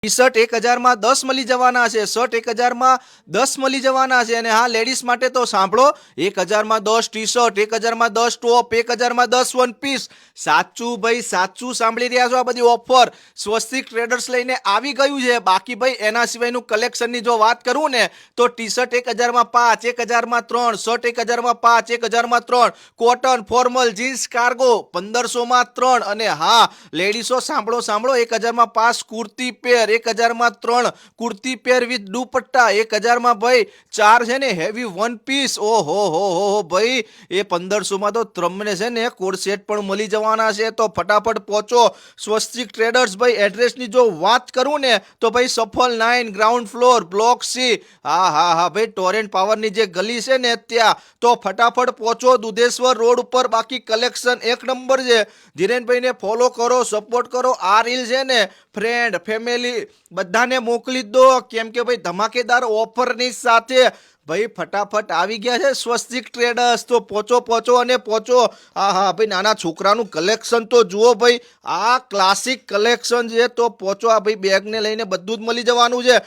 T shirt 1000 માં 10 મળી જવાના છે, શર્ટ 1000 માં 10 મળી જવાના છે. અને હા, લેડીઝ માટે તો સાંભળો, 1000 માં 10 ટી શર્ટ, 1000 માં 10 ટોપ, 1000 માં 10 વન પીસ. સાચું ભાઈ સાચું સાંભળી રહ્યા છો. આ બધી ઓફર સ્વસ્તિક ટ્રેડર્સ લઈને આવી ગયું છે. બાકી ભાઈ એના સિવાયનું કલેક્શનની જો વાત કરું ને તો ટી શર્ટ 1000 માં 5, 1000 માં 3, શર્ટ 1000 માં 5, 1000 માં 3, કોટન ફોર્મલ જીન્સ કાર્ગો 1500 માં 3. અને હા લેડીઝો સાંભળો 1000 માં 5 કુર્તી પેર, 1000 માં 3 કુર્તી પેર વિથ દુપટ્ટા, 1000 માં ભાઈ 4 છે ને હેવી વન પીસ. ઓહો હો ભાઈ, એ 1500 માં તો તમને છે ને કોડ સેટ પણ મળી જવાના છે. તો ફટાફટ પહોંચો સ્વસ્તિક ટ્રેડર્સ. ભાઈ એડ્રેસની જો વાત કરું ને તો ભાઈ સફલ 9 ગ્રાઉન્ડ ફ્લોર બ્લોક સી. હા ભાઈ ટોરેન્ટ પાવરની જે ગલી છે ને ત્યાં. તો ફટાફટ પહોંચો દુધેશ્વર રોડ ઉપર. બાકી કલેક્શન એક નંબર છે. ધીરેનભાઈને ફોલો કરો, સપોર્ટ કરો. આ રીલ છે ને ફ્રેન્ડ ફેમિલી બધાને મોકલી દો, કેમ કે ભાઈ ધમાકેદાર ઓફરની સાથે ભાઈ ફટાફટ આવી ગયા છે સ્વસ્તિક ટ્રેડર્સ. તો પહોંચો અને પહોંચો. હા ભાઈ નાના છોકરાનું કલેક્શન તો જુઓ ભાઈ, આ ક્લાસિક કલેક્શન છે. તો પહોંચો. આ ભાઈ બેગને લઈને બધું જ મળી જવાનું છે.